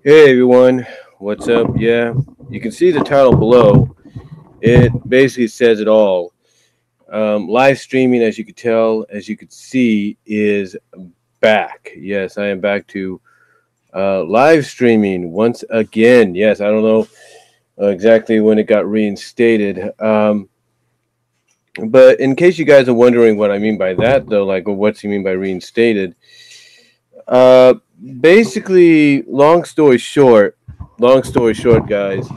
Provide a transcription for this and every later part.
Hey everyone, what's up? Yeah, you can see the title below. It basically says it all. Live streaming, as you could tell, as you could see, is back. Yes, I am back to live streaming once again. Yes, I don't know exactly when it got reinstated. But in case you guys are wondering what I mean by that, though, like, well, what's he mean by reinstated? Uh, Basically, long story short, guys.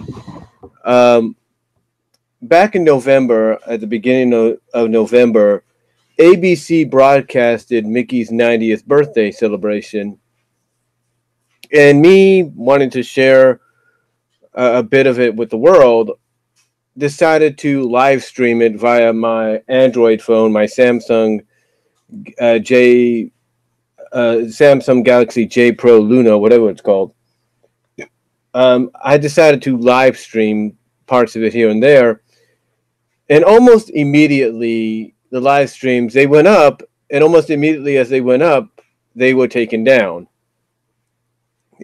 Um, Back in November, at the beginning of November, ABC broadcasted Mickey's 90th birthday celebration, and me wanting to share a bit of it with the world, decided to live stream it via my Android phone, my J Samsung Galaxy J Pro Luna, whatever it's called. I decided to live stream parts of it here and there, and almost immediately the live streams they went up, and almost immediately as they went up, they were taken down.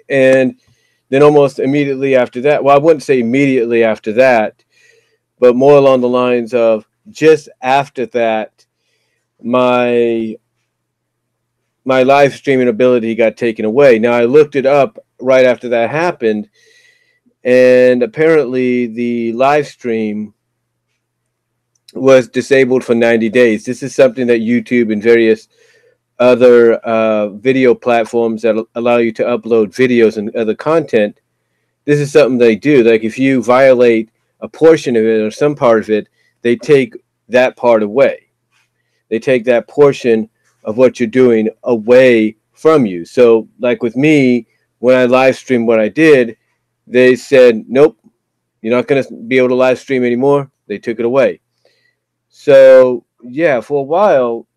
And then almost immediately after that, well, I wouldn't say immediately after that, but more along the lines of just after that, my my live streaming ability got taken away. Now I looked it up right after that happened, and apparently the live stream was disabled for 90 days. This is something that YouTube and various other video platforms that allow you to upload videos and other content. This is something they do. Like if you violate a portion of it or some part of it, they take that part away. They take that portion of what you're doing away from you. So, like with me, when I live streamed what I did, they said, nope, you're not going to be able to live stream anymore. They took it away. So, yeah, for a while,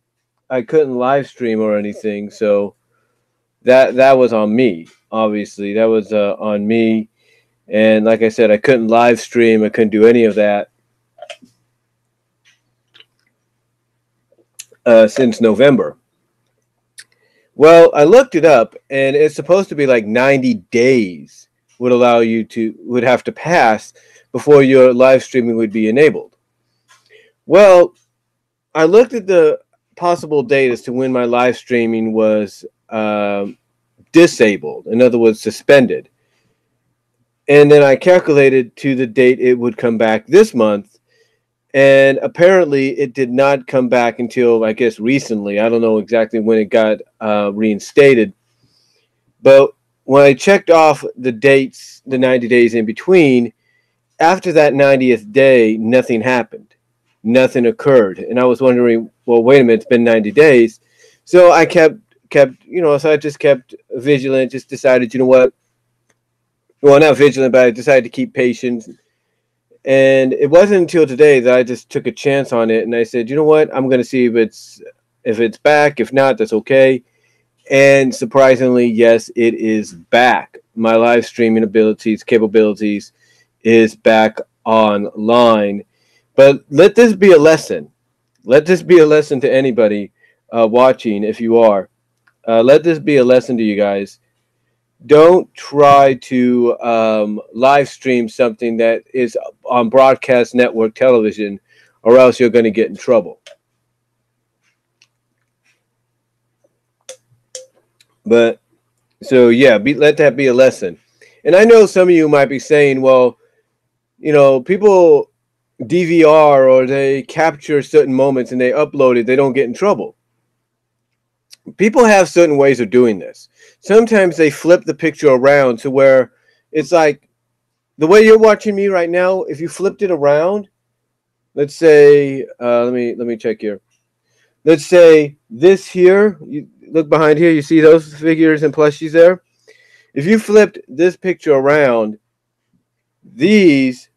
I couldn't live stream or anything. So, that was on me. Obviously, that was on me. And like I said, I couldn't live stream. I couldn't do any of that since November. Well, I looked it up, and it's supposed to be like 90 days would have to pass before your live streaming would be enabled. Well, I looked at the possible date as to when my live streaming was disabled, in other words, suspended. And then I calculated to the date it would come back this month. And apparently it did not come back until, I guess, recently. I don't know exactly when it got reinstated. But when I checked off the dates, the 90 days in between, after that 90th day, nothing happened. Nothing occurred. And I was wondering, well, wait a minute, it's been 90 days. So I so I just kept vigilant, just decided, you know what? Well, not vigilant, but I decided to keep patient. And it wasn't until today that I just took a chance on it, and I said, you know what? I'm going to see if it's back. If not, that's okay. And surprisingly, yes, it is back. My live streaming capabilities is back online. But let this be a lesson. Let this be a lesson to anybody watching, if you are. Let this be a lesson to you guys. Don't try to live stream something that is on broadcast network television, or else you're going to get in trouble. But so yeah, let that be a lesson. And I know some of you might be saying, well, people DVR or they capture certain moments and they upload it, they don't get in trouble. People have certain ways of doing this. Sometimes they flip the picture around to where it's like the way you're watching me right now. If you flipped it around, let's say, let me check here. Let's say this here. You look behind here. You see those figures and plushies there. If you flipped this picture around, these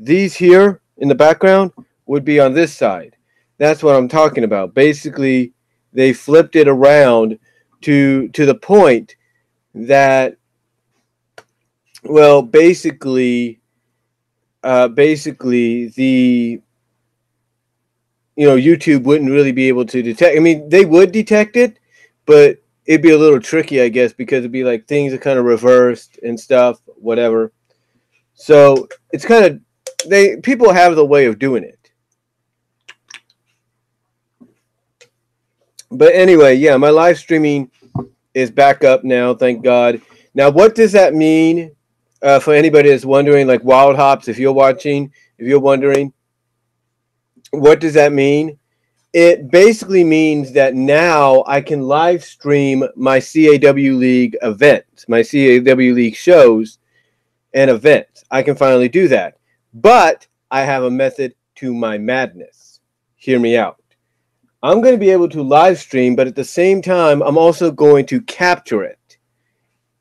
here in the background would be on this side. That's what I'm talking about. Basically, they flipped it around to the point that, well, basically the YouTube wouldn't really be able to detect. I mean, they would detect it, but it'd be a little tricky, I guess, because it'd be like things are kind of reversed and stuff, whatever. So it's kind of people have the way of doing it. But anyway, yeah, my live streaming is back up now, thank God. Now, what does that mean for anybody that's wondering, like Wild Hops, if you're watching, if you're wondering, what does that mean? It basically means that now I can live stream my CAW League events, my CAW League shows and events. I can finally do that. But I have a method to my madness. Hear me out. I'm going to be able to live stream, but at the same time, I'm also going to capture it.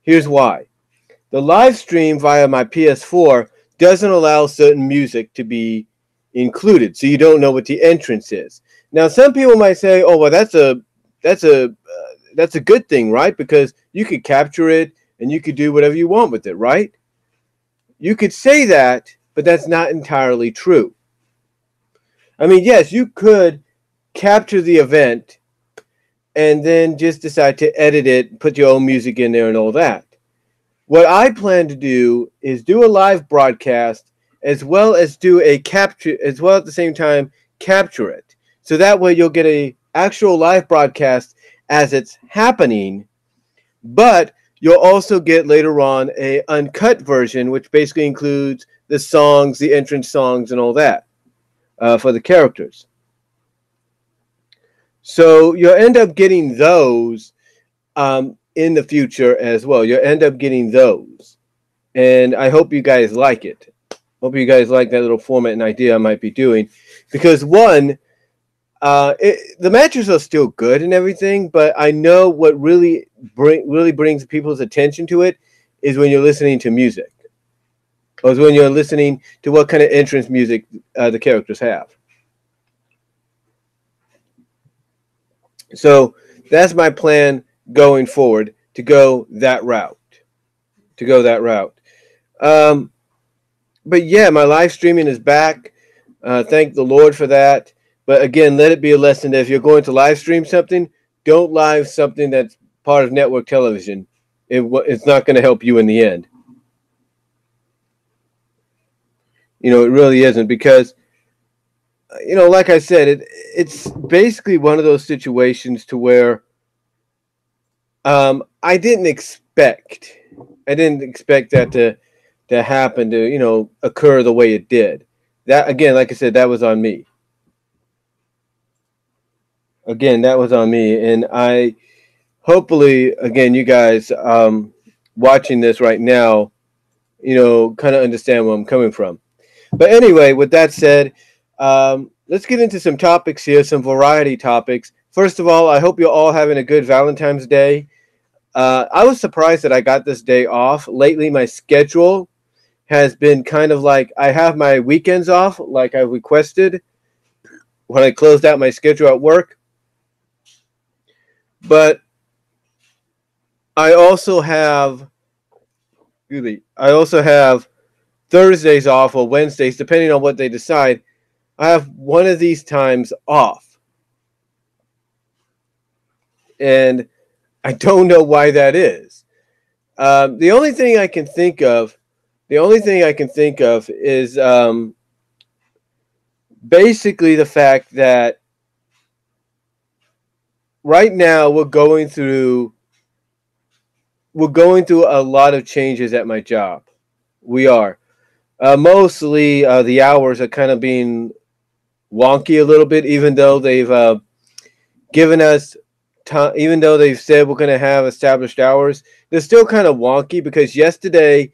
Here's why. The live stream via my PS4 doesn't allow certain music to be included, so you don't know what the entrance is. Now, some people might say, "Oh, well, that's a good thing, right? Because you could capture it and you could do whatever you want with it, right?" You could say that, but that's not entirely true. I mean, yes, you could capture the event and then just decide to edit it, put your own music in there and all that. What I plan to do is do a live broadcast as well as do a capture, as well at the same time capture it. So that way you'll get a actual live broadcast as it's happening, but you'll also get later on a uncut version, which basically includes the songs, the entrance songs, and all that for the characters. So you'll end up getting those in the future as well. You'll end up getting those. And I hope you guys like it. Hope you guys like that little format and idea I might be doing. Because one, the matches are still good and everything, but I know what really brings people's attention to it is when you're listening to music. Or is when you're listening to what kind of entrance music the characters have. So that's my plan going forward, to go that route. But yeah, my live streaming is back. Thank the Lord for that. But again, let it be a lesson that if you're going to live stream something, don't live something that's part of network television. It's not going to help you in the end. It really isn't, because like I said, it's basically one of those situations to where I didn't expect that to happen, to occur the way it did. That, again, like I said, that was on me. Again, that was on me, and I hopefully, again, you guys watching this right now, kind of understand where I'm coming from. But anyway, with that said, let's get into some topics here, some variety topics. First of all, I hope you're all having a good Valentine's Day. I was surprised that I got this day off. Lately, my schedule has been kind of like I have my weekends off, like I requested when I closed out my schedule at work. But I also have Thursdays off or Wednesdays, depending on what they decide. I have one of these times off. And I don't know why that is. The only thing I can think of is basically the fact that right now we're going through a lot of changes at my job. We are. Mostly the hours are kind of being wonky a little bit, even though they've given us time, even though they've said we're going to have established hours. They're still kind of wonky, because yesterday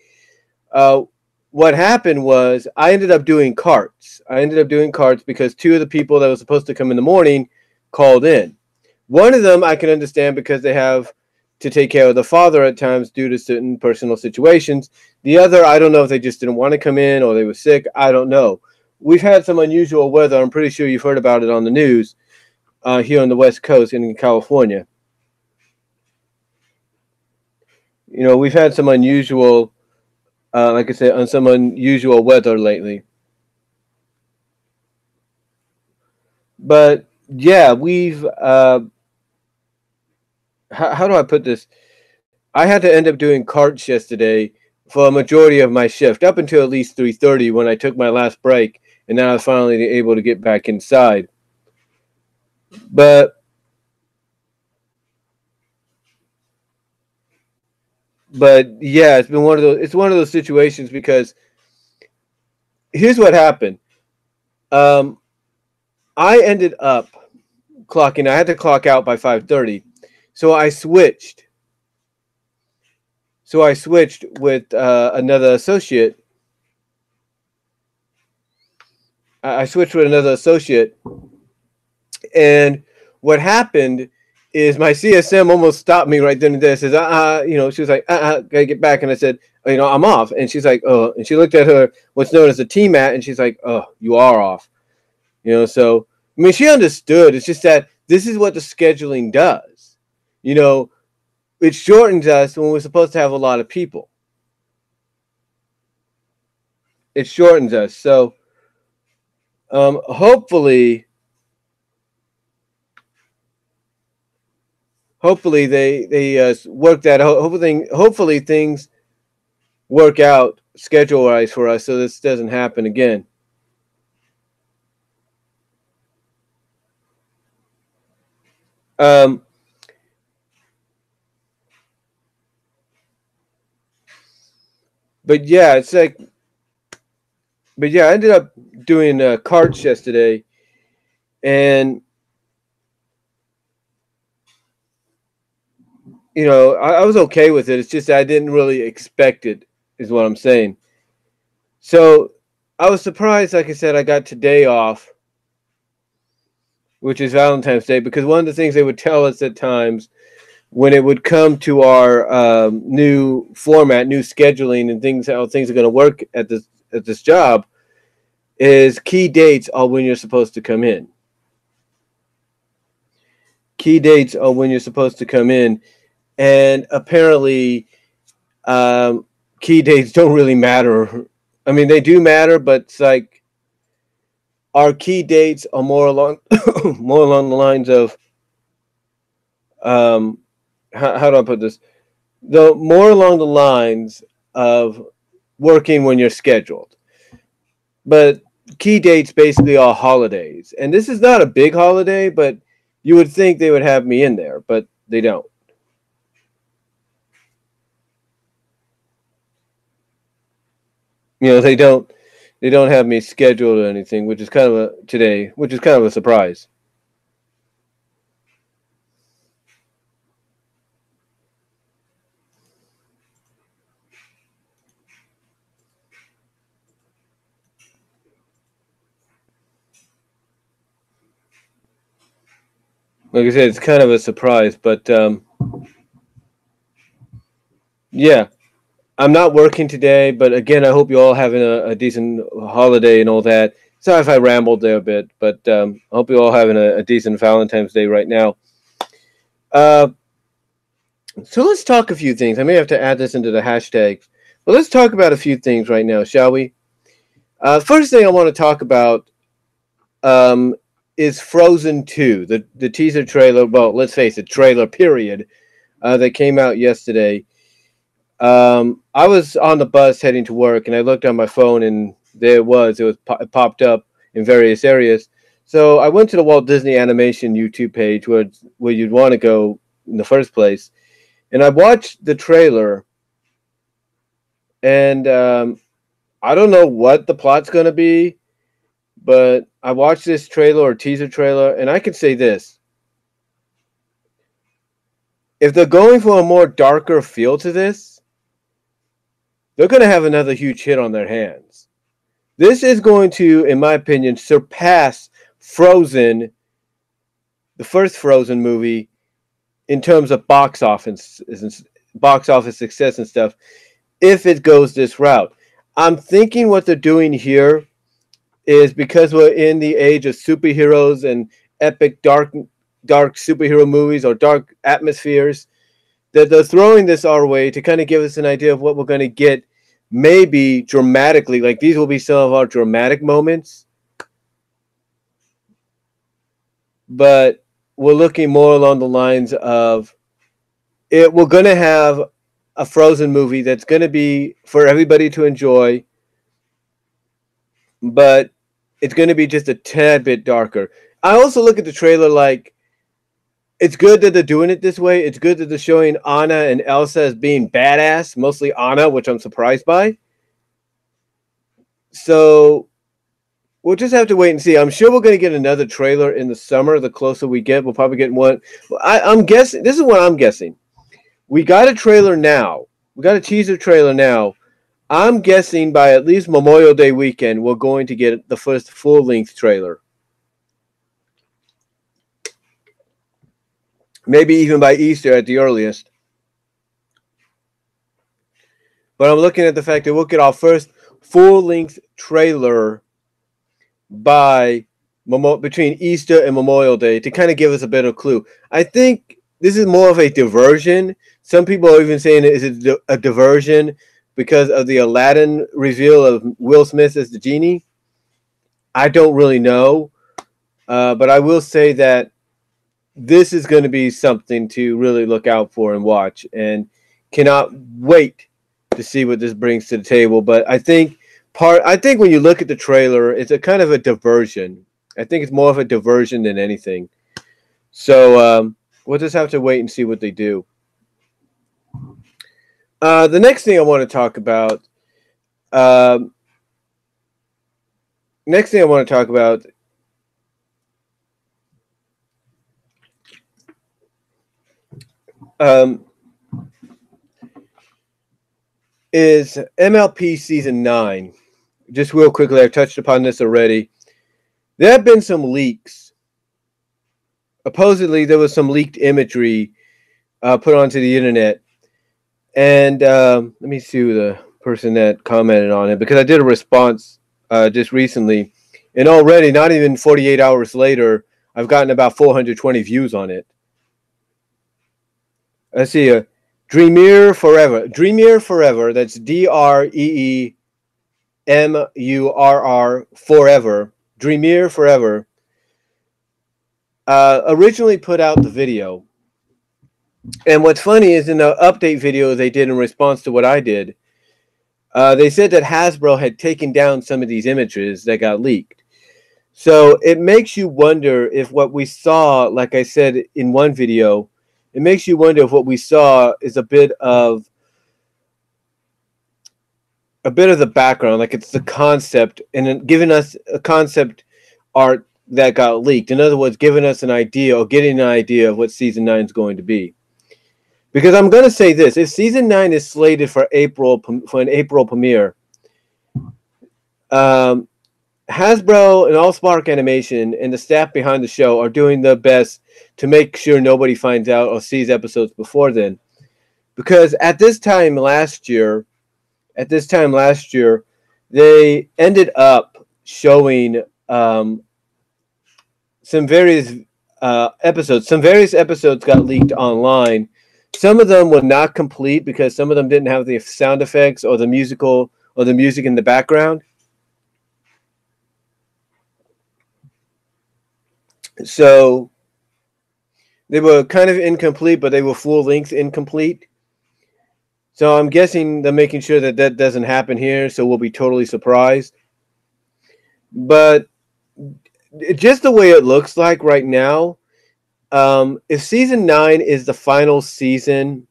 what happened was I ended up doing carts. Because two of the people that were supposed to come in the morning called in. One of them I can understand because they have to take care of the father at times due to certain personal situations. The other, I don't know if they just didn't want to come in or they were sick. I don't know. We've had some unusual weather. I'm pretty sure you've heard about it on the news here on the West Coast and in California. We've had some unusual, like I said, some unusual weather lately. But yeah, how do I put this? I had to end up doing carts yesterday for a majority of my shift, up until at least 3:30 when I took my last break, and then I was finally able to get back inside. But yeah, it's been one of those. It's one of those situations because here's what happened. Um, I ended up clocking. I had to clock out by 5:30, so I switched. So I switched with another associate. I switched with another associate, and what happened is my CSM almost stopped me right then and there. Says, she was like, gotta get back. And I said, I'm off. And she's like, oh, and she looked at her what's known as a TMAT, and she's like, oh, you are off. So I mean, she understood. It's just that this is what the scheduling does. It shortens us when we're supposed to have a lot of people. It shortens us. So hopefully they work that. Hopefully things work out schedule wise for us, so this doesn't happen again. Um, but yeah, I ended up doing carts yesterday, and I was okay with it. It's just I didn't really expect it, is what I'm saying. So I was surprised. Like I said, I got today off, which is Valentine's Day, because one of the things they would tell us at times when it would come to our new format, new scheduling, and how things are going to work at this job, is key dates are when you're supposed to come in. Key dates are when you're supposed to come in, and apparently, key dates don't really matter. I mean, they do matter, but it's like our key dates are more along more along the lines of how do I put this? The more along the lines of working when you're scheduled. But key dates basically are holidays. And this is not a big holiday, but you would think they would have me in there, but they don't. They don't have me scheduled or anything, which is kind of a surprise. Like I said, it's kind of a surprise, but yeah, I'm not working today, but again, I hope you all having a decent holiday and all that. Sorry if I rambled there a bit, but I hope you all having a decent Valentine's Day right now. Uh, so let's talk a few things. I may have to add this into the hashtag, but let's talk about a few things right now, shall we? First thing I want to talk about um, is Frozen 2, the teaser trailer. Well, let's face it, trailer period that came out yesterday. I was on the bus heading to work, and I looked on my phone, and there it was. It popped up in various areas. So I went to the Walt Disney Animation YouTube page, where you'd want to go in the first place, and I watched the trailer. And I don't know what the plot's going to be, but I watched this trailer or teaser trailer, and I can say this: if they're going for a more darker feel to this, they're going to have another huge hit on their hands. This is going to, in my opinion, surpass Frozen, the first Frozen movie, in terms of box office success and stuff, if it goes this route. I'm thinking what they're doing here is, because we're in the age of superheroes and epic dark superhero movies or dark atmospheres, that they're throwing this our way to kind of give us an idea of what we're going to get, maybe dramatically. Like, these will be some of our dramatic moments, but we're looking more along the lines of we're going to have a Frozen movie that's going to be for everybody to enjoy, but it's going to be just a tad bit darker. I also look at the trailer like it's good that they're doing it this way. It's good that they're showing Anna and Elsa as being badass, mostly Anna, which I'm surprised by. So we'll just have to wait and see. I'm sure we're going to get another trailer in the summer. The closer we get, we'll probably get one. I'm guessing. This is what I'm guessing. We got a trailer now. We got a teaser trailer now. I'm guessing by at least Memorial Day weekend, we're going to get the first full-length trailer. Maybe even by Easter at the earliest. But I'm looking at the fact that we'll get our first full-length trailer by between Easter and Memorial Day to kind of give us a better clue. I think this is more of a diversion. Some people are even saying it is a diversion because of the Aladdin reveal of Will Smith as the genie. I don't really know. But I will say that this is going to be something to really look out for and watch, and cannot wait to see what this brings to the table. But I think when you look at the trailer, it's a kind of a diversion. I think it's more of a diversion than anything. So we'll just have to wait and see what they do. The next thing I want to talk about. Is MLP Season 9. Just real quickly, I've touched upon this already. There have been some leaks. Supposedly, there was some leaked imagery put onto the internet. And let me see who the person that commented on it, because I did a response just recently. And already, not even 48 hours later, I've gotten about 420 views on it. Let's see. Dreamir Forever. Dreamir Forever. That's DREEMURR Forever. Dreamir Forever. Originally put out the video. And what's funny is in the update video they did in response to what I did, they said that Hasbro had taken down some of these images that got leaked. So it makes you wonder if what we saw, like I said in one video, it makes you wonder if what we saw is a bit of the background, like it's the concept, and then giving us a concept art that got leaked. In other words, giving us an idea or getting an idea of what Season 9 is going to be. Because I'm going to say this, if Season 9 is slated for an April premiere, Hasbro and Allspark Animation and the staff behind the show are doing their best to make sure nobody finds out or sees episodes before then. Because at this time last year, they ended up showing some various episodes. Some various episodes got leaked online. Some of them were not complete because some of them didn't have the sound effects or the music in the background. So they were kind of incomplete, but they were full-length incomplete. So I'm guessing they're making sure that that doesn't happen here, so we'll be totally surprised. But just the way it looks like right now, if Season 9 is the final season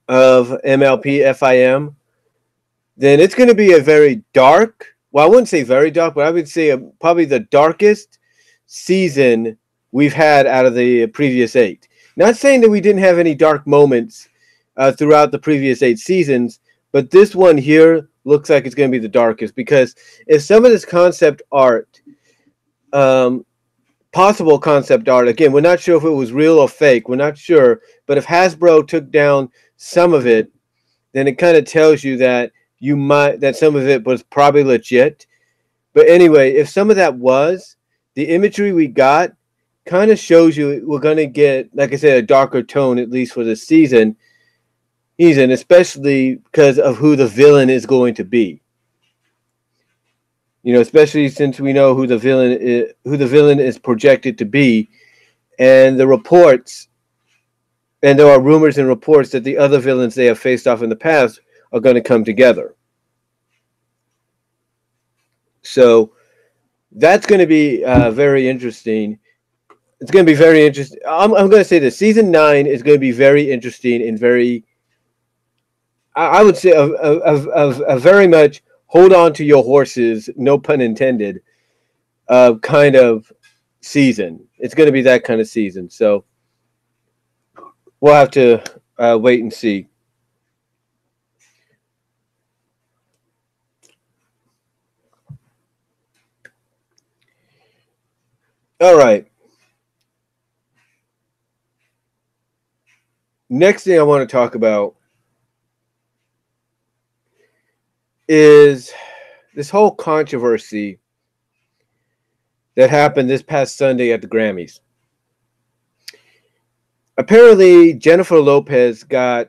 of MLP FIM, then it's going to be a very dark, well, I wouldn't say very dark, but I would say probably the darkest season we've had out of the previous 8. Not saying that we didn't have any dark moments throughout the previous 8 seasons, but this one here looks like it's going to be the darkest, because if some of this concept art, possible concept art, again, we're not sure if it was real or fake, we're not sure, but if Hasbro took down some of it, then it kind of tells you that that some of it was probably legit. But anyway, if some of that was, the imagery we got kind of shows you we're going to get, like I said, a darker tone, at least for this season, especially because of who the villain is going to be. You know, especially since we know who the villain is projected to be, and the reports And there are rumors and reports that the other villains they have faced off in the past are going to come together. So that's going to be very interesting. It's going to be very interesting. I'm going to say this. Season 9 is going to be very interesting and very, I would say, a very much hold on to your horses, no pun intended, kind of season. It's going to be that kind of season. So we'll have to wait and see. All right. Next thing I want to talk about is this whole controversy that happened this past Sunday at the Grammys. Apparently, Jennifer Lopez got,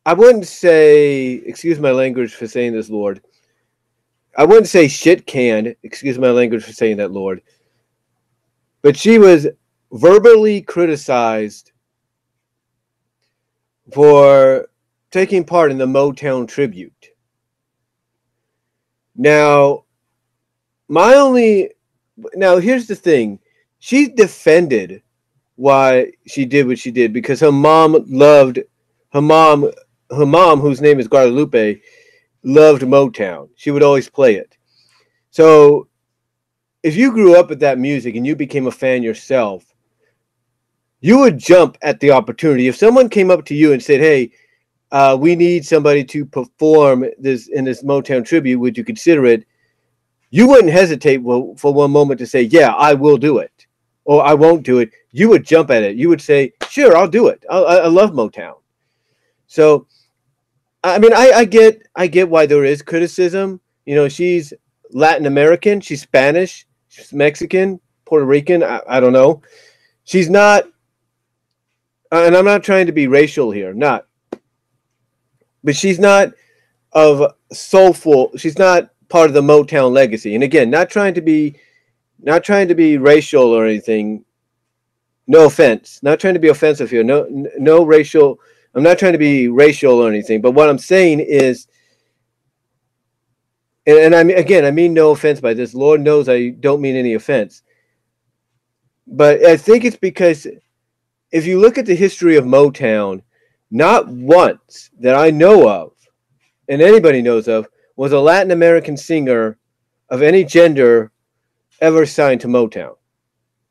I wouldn't say, excuse my language for saying this, Lord. I wouldn't say shit canned, excuse my language for saying that, Lord. But she was verbally criticized for taking part in the Motown tribute. Now, here's the thing. She defended why she did what she did because her mom, whose name is Guadalupe, loved Motown. She would always play it. So if you grew up with that music and you became a fan yourself, you would jump at the opportunity. If someone came up to you and said, hey, we need somebody to perform this in this Motown tribute, would you consider it? You wouldn't hesitate for one moment to say, yeah, I will do it, or I won't do it. You would jump at it. You would say, sure, I'll do it. I love Motown. So, I mean, I get why there is criticism. You know, she's Latin American, she's Spanish, she's Mexican, Puerto Rican. I don't know. She's not, and I'm not trying to be racial here, but she's not of soulful. She's not part of the Motown legacy. And again, not trying to be racial or anything. No offense. Not trying to be offensive here. No racial. I'm not trying to be racial or anything. But what I'm saying is, and I mean no offense by this. Lord knows I don't mean any offense. But I think it's because if you look at the history of Motown, not once that I know of, and anybody knows of, was a Latin American singer of any gender ever signed to Motown.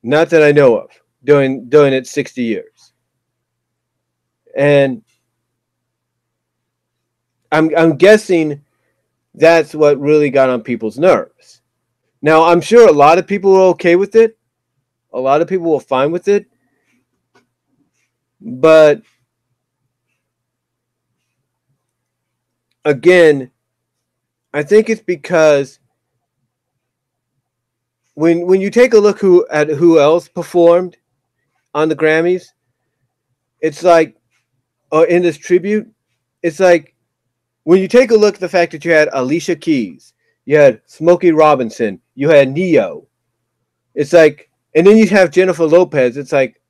Not that I know of during its 60 years. And I'm guessing that's what really got on people's nerves. Now, I'm sure a lot of people are okay with it. A lot of people were fine with it. But again, I think it's because when you take a look at who else performed on the Grammys, it's like, or in this tribute, it's like when you take a look at the fact that you had Alicia Keys, you had Smokey Robinson, you had Neo, it's like, and then you have Jennifer Lopez. It's like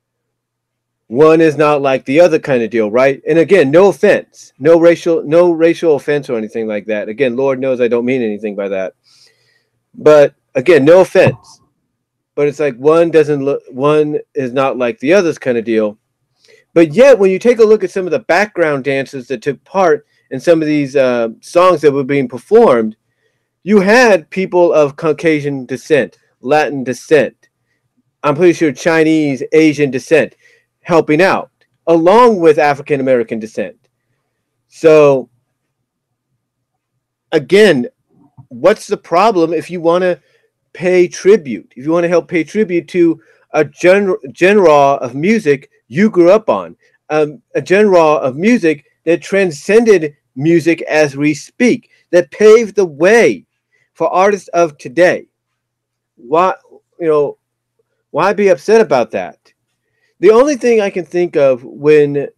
one is not like the other kind of deal, right? And again, no offense, no racial offense or anything like that. Again, Lord knows I don't mean anything by that. But again, no offense. But it's like one is not like the others kind of deal. But yet, when you take a look at some of the background dancers that took part in some of these songs that were being performed, you had people of Caucasian descent, Latin descent, I'm pretty sure Chinese, Asian descent, helping out, along with African American descent. So, again, what's the problem if you want to pay tribute? If you want to help pay tribute to a genre of music you grew up on, a genre of music that transcended music as we speak, that paved the way for artists of today. Why be upset about that? The only thing I can think of when,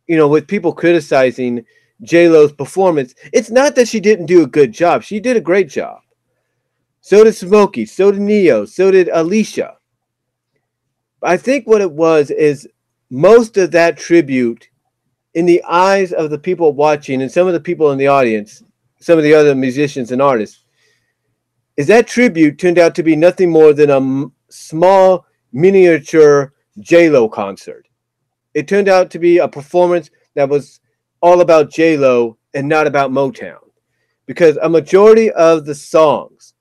with people criticizing J-Lo's performance, it's not that she didn't do a good job. She did a great job. So did Smokey. So did Neo. So did Alicia. I think what it was is most of that tribute, in the eyes of the people watching and some of the people in the audience, some of the other musicians and artists, is that tribute turned out to be nothing more than a small miniature J-Lo concert. It turned out to be a performance that was all about J-Lo and not about Motown, because a majority of the songs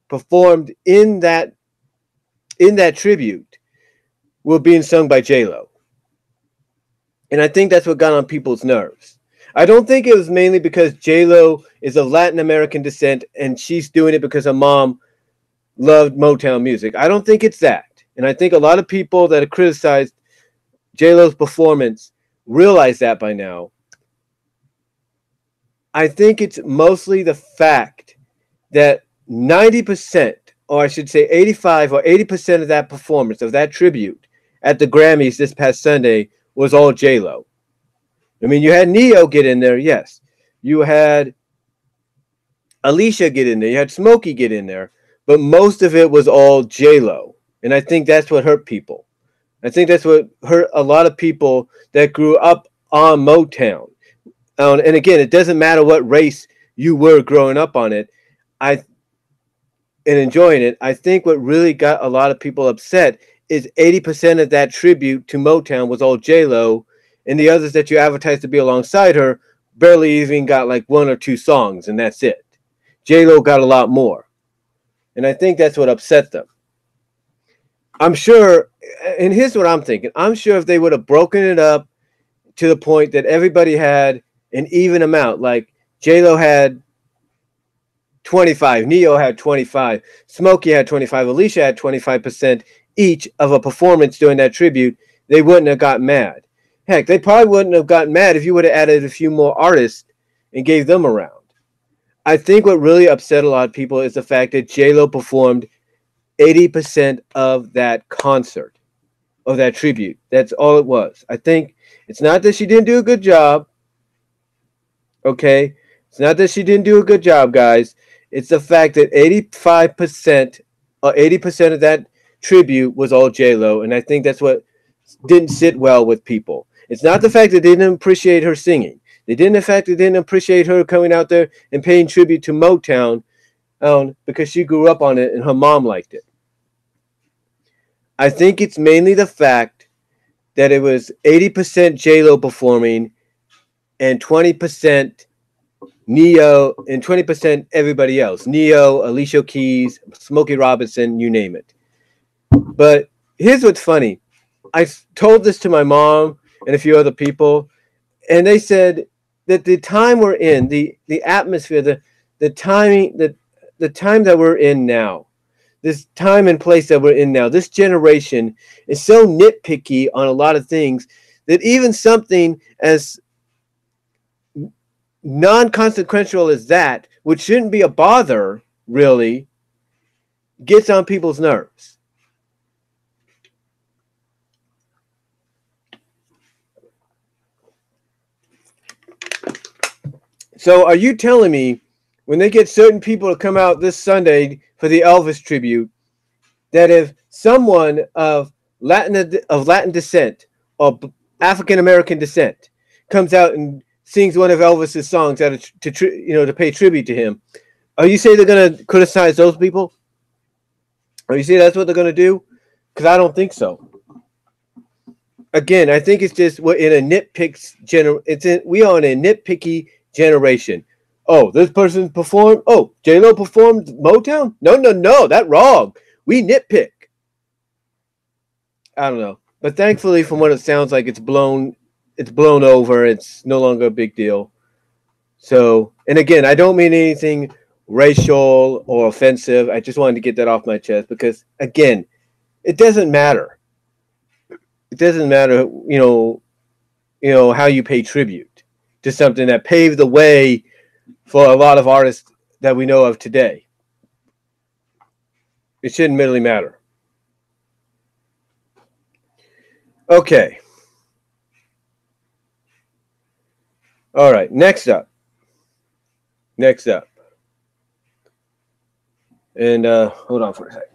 performed in that tribute were being sung by J-Lo. And I think that's what got on people's nerves. I don't think it was mainly because J-Lo is of Latin American descent and she's doing it because her mom loved Motown music. I don't think it's that. And I think a lot of people that have criticized J-Lo's performance realize that by now. I think it's mostly the fact that 90%, or I should say 85 or 80% of that performance, of that tribute at the Grammys this past Sunday, was all J-Lo. I mean, you had Neo get in there, yes. You had Alicia get in there. You had Smokey get in there. But most of it was all J-Lo. And I think that's what hurt people. I think that's what hurt a lot of people that grew up on Motown. And again, it doesn't matter what race you were growing up on it and enjoying it. I think what really got a lot of people upset is 80% of that tribute to Motown was all J-Lo, and the others that you advertised to be alongside her barely even got like one or two songs, and that's it. J-Lo got a lot more. And I think that's what upset them. I'm sure, and here's what I'm thinking. I'm sure if they would have broken it up to the point that everybody had an even amount, like J-Lo had 25, Neo had 25, Smokey had 25, Alicia had 25% each of a performance during that tribute, they wouldn't have got mad. Heck, they probably wouldn't have gotten mad if you would have added a few more artists and gave them a round. I think what really upset a lot of people is the fact that J-Lo performed 80% of that concert, of that tribute. That's all it was. I think it's not that she didn't do a good job. Okay? It's not that she didn't do a good job, guys. It's the fact that 85% or 80% of that tribute was all J-Lo, and I think that's what didn't sit well with people. It's not the fact that they didn't appreciate her singing. They didn't appreciate her coming out there and paying tribute to Motown because she grew up on it and her mom liked it. I think it's mainly the fact that it was 80% J-Lo performing and 20% Neo and 20% everybody else. Neo, Alicia Keys, Smokey Robinson, you name it. But here's what's funny. I told this to my mom and a few other people, and they said that the time we're in, the atmosphere, the timing, the time that we're in now, this time and place that we're in now, this generation is so nitpicky on a lot of things that even something as non-consequential as that, which shouldn't be a bother, really, gets on people's nerves. So are you telling me when they get certain people to come out this Sunday for the Elvis tribute, that if someone of Latin descent or African American descent comes out and sings one of Elvis's songs to pay tribute to him, are you saying they're going to criticize those people? Are you saying that's what they're going to do? Because I don't think so. Again, I think it's just we're in a we are in a nitpicky generation. Oh, this person performed. Oh, J-Lo performed Motown? No, that's wrong. We nitpick. I don't know. But thankfully, from what it sounds like, it's blown over. It's no longer a big deal. So, and again, I don't mean anything racial or offensive. I just wanted to get that off my chest because, again, it doesn't matter. It doesn't matter, how you pay tribute to something that paved the way for a lot of artists that we know of today. It shouldn't really matter. Okay. All right. Next up. And hold on for a second.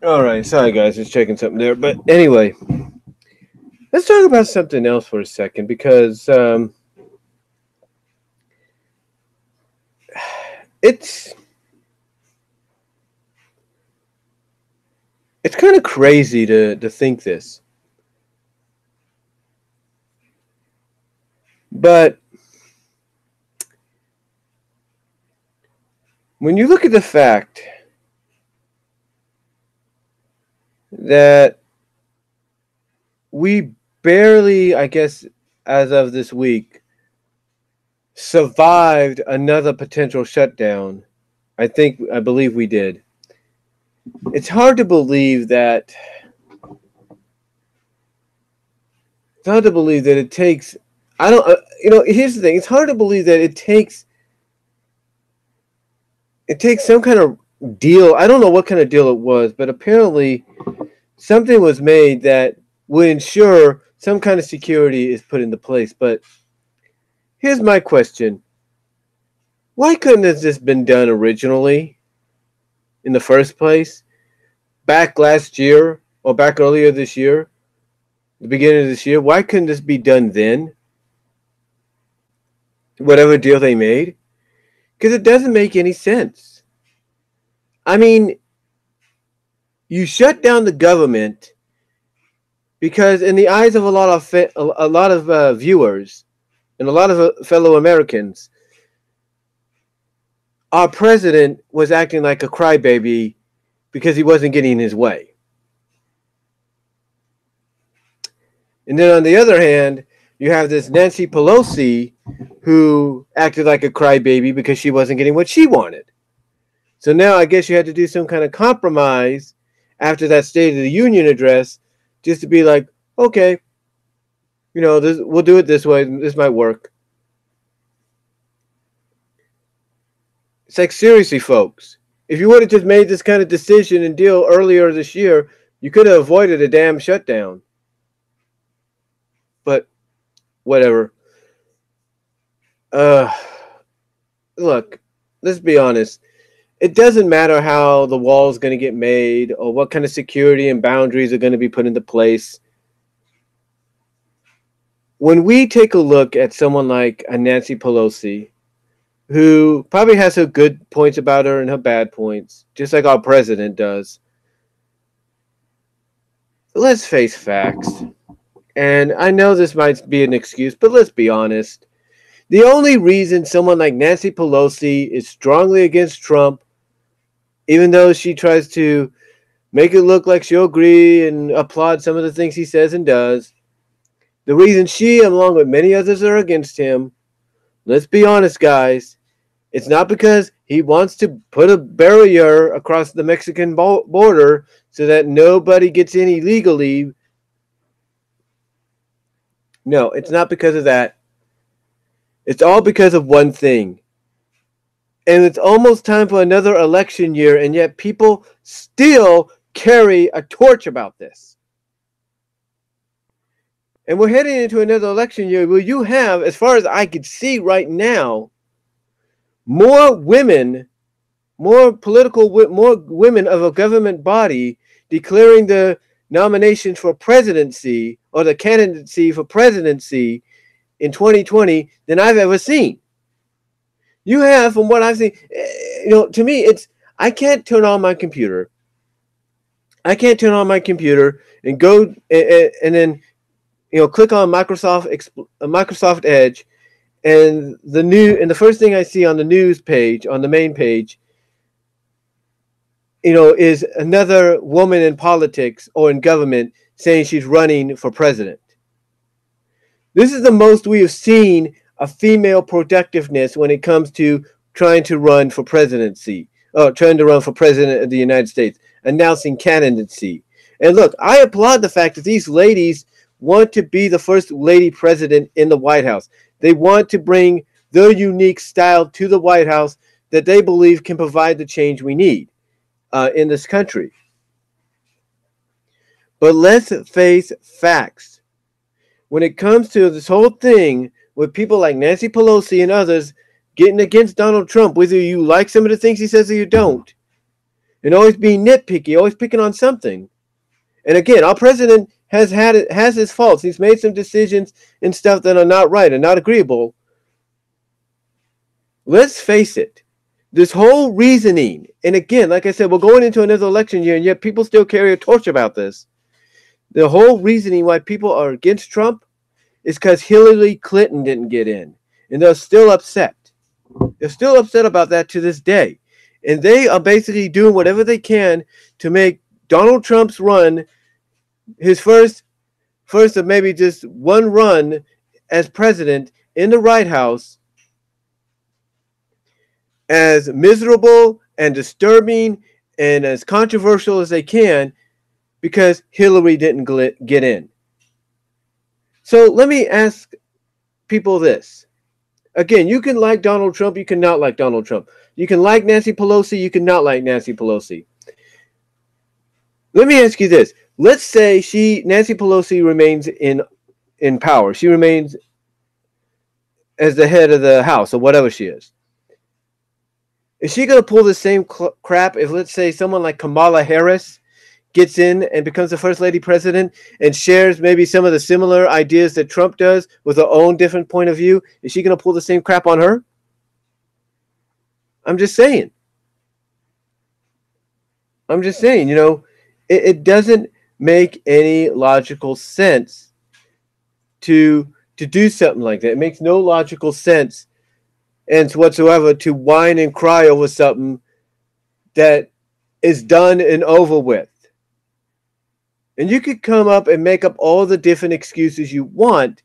All right, sorry guys, just checking something there. But anyway, let's talk about something else for a second because it's kind of crazy to think this, but when you look at the fact that we barely, I guess, as of this week, survived another potential shutdown. I believe we did. It's hard to believe that. It's hard to believe that it takes. I don't. Here's the thing. It's hard to believe that it takes. It takes some kind of deal. I don't know what kind of deal it was, but apparently something was made that would ensure some kind of security is put into place. But here's my question. Why couldn't this been done originally in the first place? Back last year or back earlier this year, the beginning of this year, why couldn't this be done then? Whatever deal they made? Because it doesn't make any sense. I mean, you shut down the government because in the eyes of a lot of viewers and a lot of fellow Americans, our president was acting like a crybaby because he wasn't getting his way. And then on the other hand, you have this Nancy Pelosi who acted like a crybaby because she wasn't getting what she wanted. So now I guess you had to do some kind of compromise after that State of the Union address just to be like, okay, we'll do it this way. This might work. It's like, seriously, folks, if you would have just made this kind of decision and deal earlier this year, you could have avoided a damn shutdown. But whatever. Look, let's be honest. It doesn't matter how the wall is going to get made or what kind of security and boundaries are going to be put into place. When we take a look at someone like a Nancy Pelosi, who probably has her good points about her and her bad points, just like our president does, let's face facts. And I know this might be an excuse, but let's be honest. The only reason someone like Nancy Pelosi is strongly against Trump, even though she tries to make it look like she'll agree and applaud some of the things he says and does, the reason she, along with many others, are against him, let's be honest, guys, it's not because he wants to put a barrier across the Mexican border so that nobody gets in illegally. No, it's not because of that. It's all because of one thing. And it's almost time for another election year, and yet people still carry a torch about this. And we're heading into another election year where you have, as far as I could see right now, more women of a government body declaring the nomination for presidency or the candidacy for presidency in 2020 than I've ever seen. You have, from what I've seen, to me, I can't turn on my computer. I can't turn on my computer and go and then, click on Microsoft Edge, and the first thing I see on the news page, on the main page, is another woman in politics or in government saying she's running for president. This is the most we have seen of female productiveness when it comes to trying to run for presidency, trying to run for president of the United States, announcing candidacy. And look, I applaud the fact that these ladies want to be the first lady president in the White House. They want to bring their unique style to the White House that they believe can provide the change we need in this country. But let's face facts. When it comes to this whole thing with people like Nancy Pelosi and others getting against Donald Trump, whether you like some of the things he says or you don't, and always being nitpicky, always picking on something. And again, our president has his faults. He's made some decisions and stuff that are not right and not agreeable. Let's face it. This whole reasoning, and again, like I said, we're going into another election year, and yet people still carry a torch about this. The whole reasoning why people are against Trump is because Hillary Clinton didn't get in. And they're still upset. They're still upset about that to this day. And they are basically doing whatever they can to make Donald Trump's run his first of maybe just one run as president in the White House as miserable and disturbing and as controversial as they can because Hillary didn't get in. So let me ask people this. Again, you can like Donald Trump, you cannot like Donald Trump. You can like Nancy Pelosi, you cannot like Nancy Pelosi. Let me ask you this. Let's say Nancy Pelosi remains in power. She remains as the head of the House or whatever she is. Is she going to pull the same crap if, let's say, someone like Kamala Harris gets in and becomes the first lady president and shares maybe some of the similar ideas that Trump does with her own different point of view? Is she going to pull the same crap on her? I'm just saying. You know, it doesn't make any logical sense to do something like that. It makes no logical sense and whatsoever to whine and cry over something that is done and over with. And you could come up and make up all the different excuses you want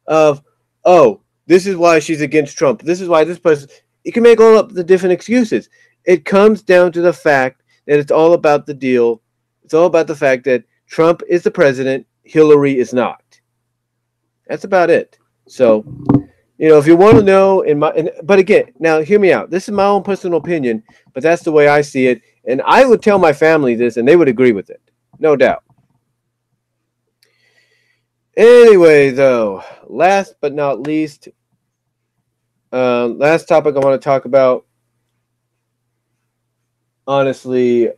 of, oh, this is why she's against Trump. This is why this person. You can make all up the different excuses. It comes down to the fact that it's all about the deal. It's all about the fact that Trump is the president, Hillary is not. That's about it. So, you know, if you want to know, but again, now hear me out. This is my own personal opinion, but that's the way I see it. And I would tell my family this, and they would agree with it. No doubt. Anyway, though, last but not least, last topic I want to talk about, honestly,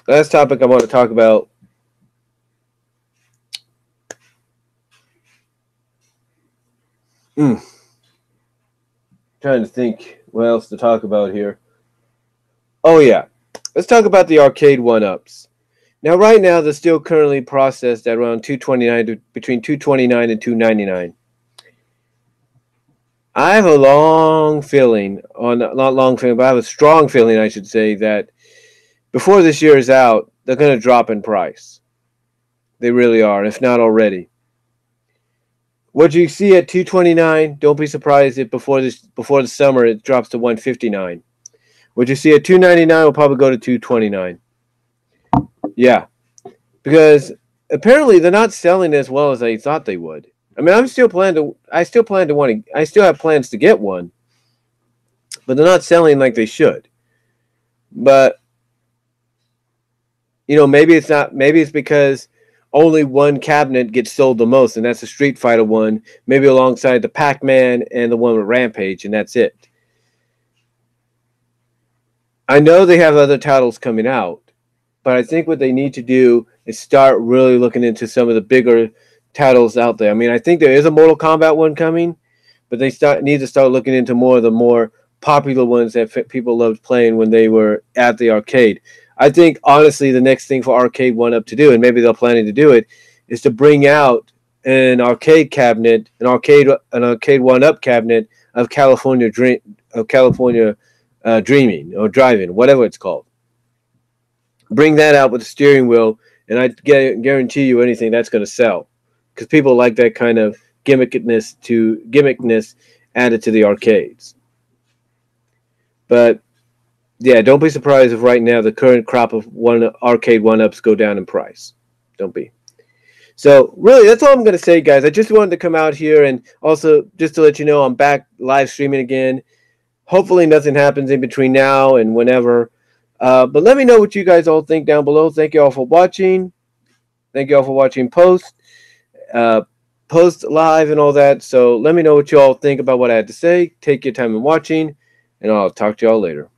last topic I want to talk about trying to think what else to talk about here. Oh, yeah. Let's talk about the arcade one-ups. Now, right now, they're still currently processed at around $229 between $229 and $299. I have a long feeling, not long feeling, but I have a strong feeling, I should say, that before this year is out, they're going to drop in price. They really are, if not already. What you see at $229, don't be surprised if before the summer it drops to $159. What you see at $299 will probably go to $229. Yeah, because apparently they're not selling as well as I thought they would. I mean, I still have plans to get one, but they're not selling like they should. But you know, maybe it's because only one cabinet gets sold the most, and that's the Street Fighter one, maybe alongside the Pac-Man and the one with Rampage, and that's it. I know they have other titles coming out, but I think what they need to do is start really looking into some of the bigger titles out there. I mean, I think there is a Mortal Kombat one coming, but they need to start looking into more of the more popular ones that people loved playing when they were at the arcade. I think, honestly, the next thing for Arcade One-Up to do, and maybe they're planning to do it, is to bring out an arcade cabinet, an arcade One-Up cabinet of California Dreaming or Driving, whatever it's called. Bring that out with a steering wheel, and I guarantee you anything that's going to sell, because people like that kind of gimmickness added to the arcades. But yeah, don't be surprised if right now the current crop of arcade one-ups go down in price. Don't be. So really, that's all I'm going to say, guys. I just wanted to come out here and also just to let you know I'm back live streaming again. Hopefully nothing happens in between now and whenever. But let me know what you guys all think down below. Thank you all for watching. Thank you all for watching post post live and all that. So let me know what you all think about what I had to say. Take your time in watching, and I'll talk to y'all later.